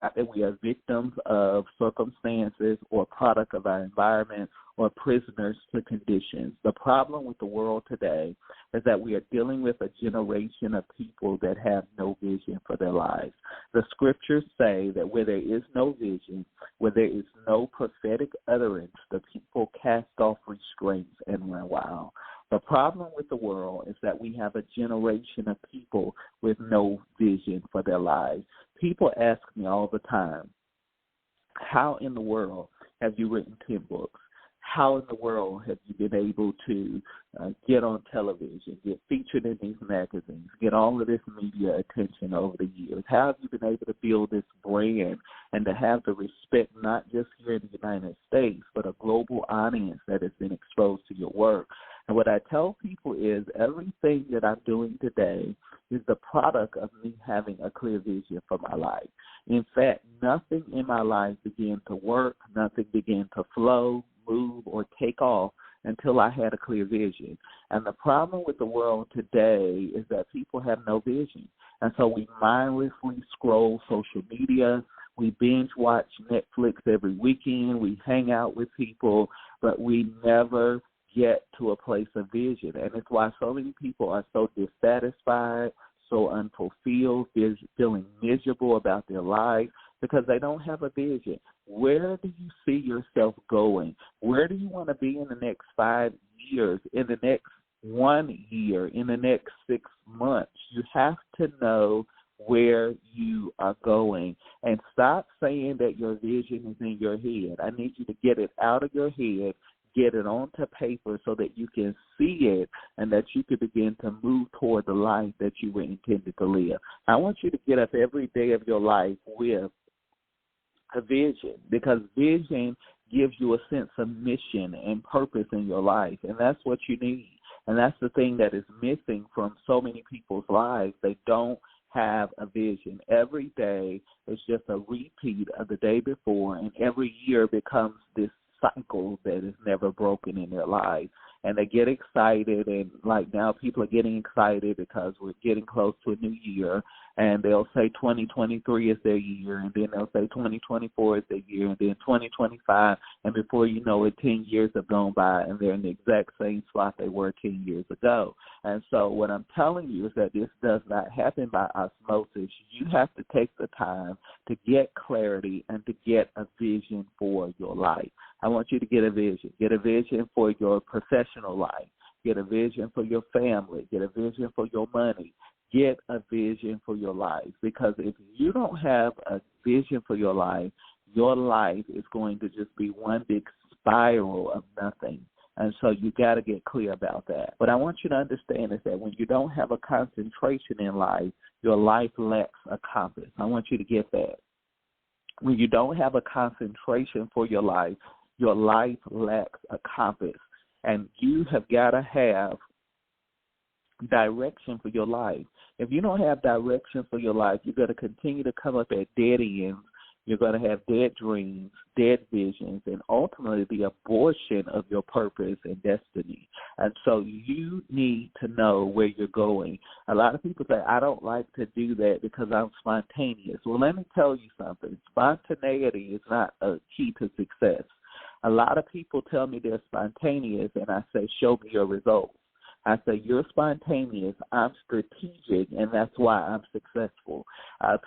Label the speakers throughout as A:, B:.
A: not that we are victims of circumstances or product of our environment or prisoners to conditions. The problem with the world today is that we are dealing with a generation of people that have no vision for their lives. The scriptures say that where there is no vision, where there is no prophetic utterance, the people cast off restraints and run wild. The problem with the world is that we have a generation of people with no vision for their lives. People ask me all the time, how in the world have you written 10 books? How in the world have you been able to get on television, get featured in these magazines, get all of this media attention over the years? How have you been able to build this brand and to have the respect not just here in the United States, but a global audience that has been exposed to your work? And what I tell people is everything that I'm doing today is the product of me having a clear vision for my life. In fact, nothing in my life began to work, nothing began to flow, move, or take off until I had a clear vision. And the problem with the world today is that people have no vision. And so we mindlessly scroll social media, we binge watch Netflix every weekend, we hang out with people, but we never get to a place of vision. And it's why so many people are so dissatisfied, so unfulfilled, feeling miserable about their life because they don't have a vision. Where do you see yourself going? Where do you want to be in the next 5 years, in the next 1 year, in the next 6 months? You have to know where you are going and stop saying that your vision is in your head. I need you to get it out of your head, get it onto paper so that you can see it and that you can begin to move toward the life that you were intended to live. I want you to get up every day of your life with a vision, because vision gives you a sense of mission and purpose in your life, and that's what you need. And that's the thing that is missing from so many people's lives. They don't have a vision. Every day is just a repeat of the day before, and every year becomes this cycle that is never broken in their lives. And they get excited, and like now people are getting excited because we're getting close to a new year, and they'll say 2023 is their year, and then they'll say 2024 is their year, and then 2025, and before you know it, 10 years have gone by, and they're in the exact same spot they were 10 years ago. And so what I'm telling you is that this does not happen by osmosis. You have to take the time to get clarity and to get a vision for your life. I want you to get a vision. Get a vision for your professional life. Get a vision for your family. Get a vision for your money. Get a vision for your life. Because if you don't have a vision for your life is going to just be one big spiral of nothing. And so you got to get clear about that. What I want you to understand is that when you don't have a concentration in life, your life lacks a compass. I want you to get that. When you don't have a concentration for your life lacks a compass. And you have got to have direction for your life. If you don't have direction for your life, you're going to continue to come up at dead ends. You're going to have dead dreams, dead visions, and ultimately the abortion of your purpose and destiny. And so you need to know where you're going. A lot of people say, I don't like to do that because I'm spontaneous. Well, let me tell you something. Spontaneity is not a key to success. A lot of people tell me they're spontaneous, and I say, show me your results. I say, you're spontaneous, I'm strategic, and that's why I'm successful.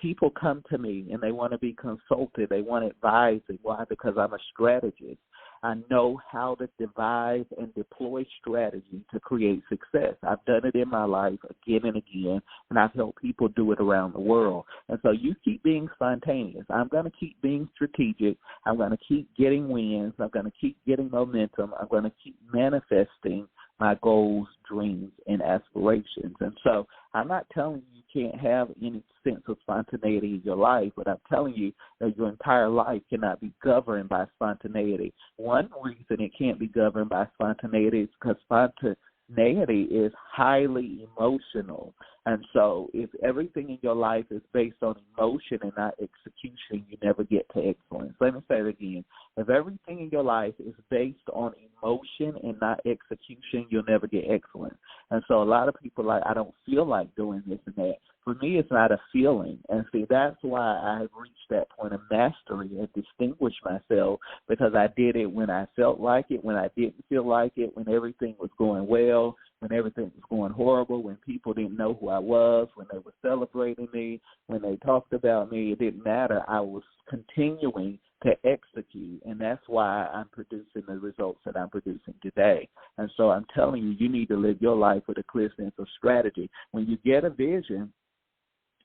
A: People come to me, and they want to be consulted. They want advice. Why? Because I'm a strategist. I know how to devise and deploy strategy to create success. I've done it in my life again and again, and I've helped people do it around the world. And so you keep being spontaneous. I'm going to keep being strategic. I'm going to keep getting wins. I'm going to keep getting momentum. I'm going to keep manifesting my goals, dreams, and aspirations. And so I'm not telling you can't have any sense of spontaneity in your life, but I'm telling you that your entire life cannot be governed by spontaneity. One reason it can't be governed by spontaneity is because spontaneity is highly emotional. And so if everything in your life is based on emotion and not execution, you never get to excellence. Let me say it again. If everything in your life is based on emotion and not execution, you'll never get excellence. And so a lot of people are like, I don't feel like doing this and that. For me, it's not a feeling. And see, that's why I have reached that point of mastery and distinguished myself, because I did it when I felt like it, when I didn't feel like it, when everything was going well, when everything was going horrible, when people didn't know who I was, when they were celebrating me, when they talked about me. It didn't matter. I was continuing to execute, and that's why I'm producing the results that I'm producing today. And so I'm telling you, you need to live your life with a clear sense of strategy. When you get a vision,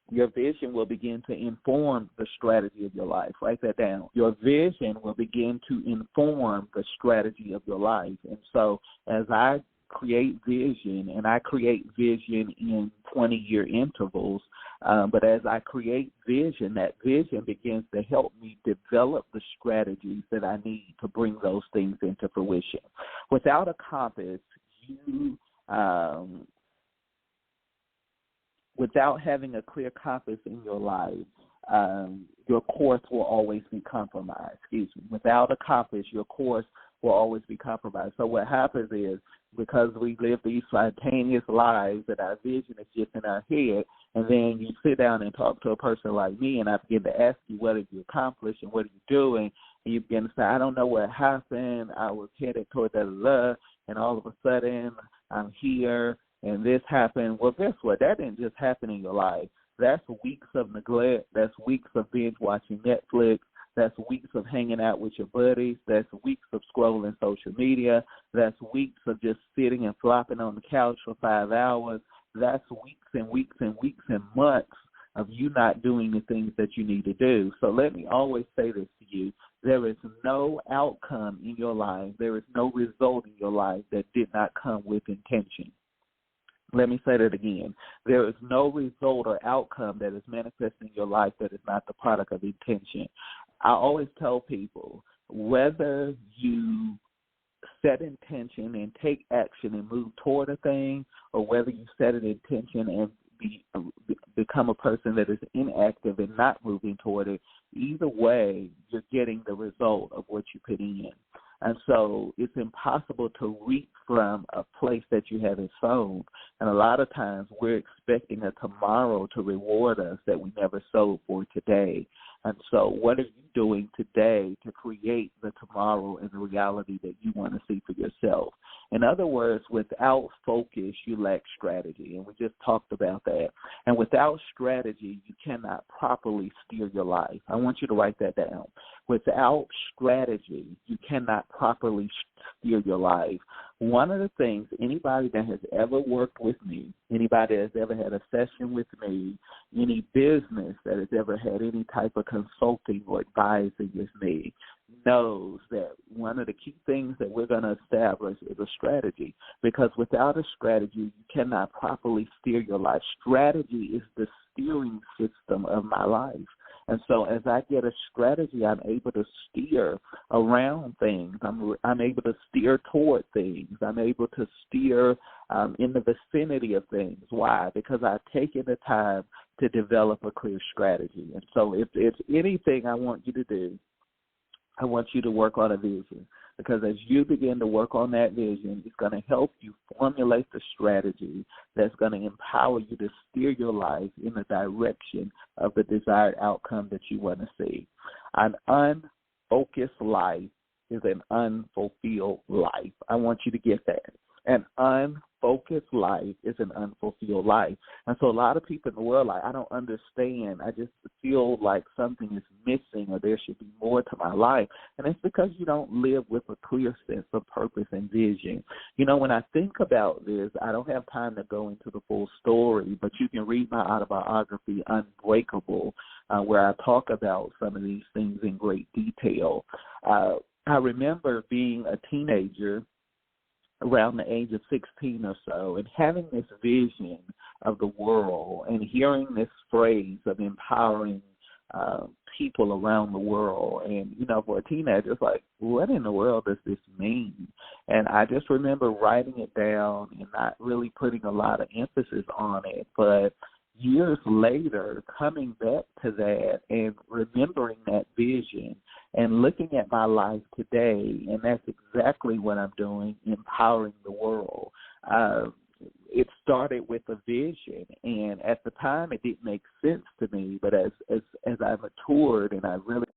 A: your vision will begin to inform the strategy of your life. Write that down. Your vision will begin to inform the strategy of your life. And so as I create vision, and I create vision in 20-year intervals, but as I create vision, that vision begins to help me develop the strategies that I need to bring those things into fruition. Without a compass, without having a clear compass in your life, your course will always be compromised. Without a compass, your course will always be compromised. So what happens is, because we live these spontaneous lives, that our vision is just in our head, and then you sit down and talk to a person like me, and I begin to ask you, what have you accomplished and what are you doing? And you begin to say, I don't know what happened. I was headed toward da-da-da, and all of a sudden I'm here, and this happened. Well, guess what? That didn't just happen in your life. That's weeks of neglect. That's weeks of binge watching Netflix. That's weeks of hanging out with your buddies. That's weeks of scrolling social media. That's weeks of just sitting and flopping on the couch for 5 hours. That's weeks and weeks and weeks and months of you not doing the things that you need to do. So let me always say this to you. There is no outcome in your life. There is no result in your life that did not come with intention. Let me say that again. There is no result or outcome that is manifesting in your life that is not the product of intention. I always tell people, whether you set intention and take action and move toward a thing, or whether you set an intention and become a person that is inactive and not moving toward it, either way, you're getting the result of what you put in. And so it's impossible to reap from a place that you haven't sown. And a lot of times we're expecting a tomorrow to reward us that we never sowed for today. And so what are you doing today to create the tomorrow and the reality that you want to see for yourself? In other words, without focus, you lack strategy, and we just talked about that. And without strategy, you cannot properly steer your life. I want you to write that down. Without strategy, you cannot properly steer your life. One of the things, anybody that has ever worked with me, anybody that has ever had a session with me, any business that has ever had any type of consulting or advising with me, knows that one of the key things that we're going to establish is a strategy, because without a strategy, you cannot properly steer your life. Strategy is the steering system of my life. And so as I get a strategy, I'm able to steer around things. I'm able to steer toward things. I'm able to steer in the vicinity of things. Why? Because I've taken the time to develop a clear strategy. And so if there's anything I want you to do, I want you to work on a vision, because as you begin to work on that vision, it's going to help you formulate the strategy that's going to empower you to steer your life in the direction of the desired outcome that you want to see. An unfocused life is an unfulfilled life. I want you to get that. An unfocused life is an unfulfilled life. And so a lot of people in the world are like, I don't understand. I just feel like something is missing, or there should be more to my life. And it's because you don't live with a clear sense of purpose and vision. You know, when I think about this, I don't have time to go into the full story, but you can read my autobiography, Unbreakable, where I talk about some of these things in great detail. I remember being a teenager around the age of 16 or so, and having this vision of the world and hearing this phrase of empowering people around the world. And, you know, for a teenager, it's like, what in the world does this mean? And I just remember writing it down and not really putting a lot of emphasis on it. But years later, coming back to that and remembering that vision and looking at my life today, and that's exactly what I'm doing, empowering the world. it started with a vision, and at the time it didn't make sense to me. But as I matured and I really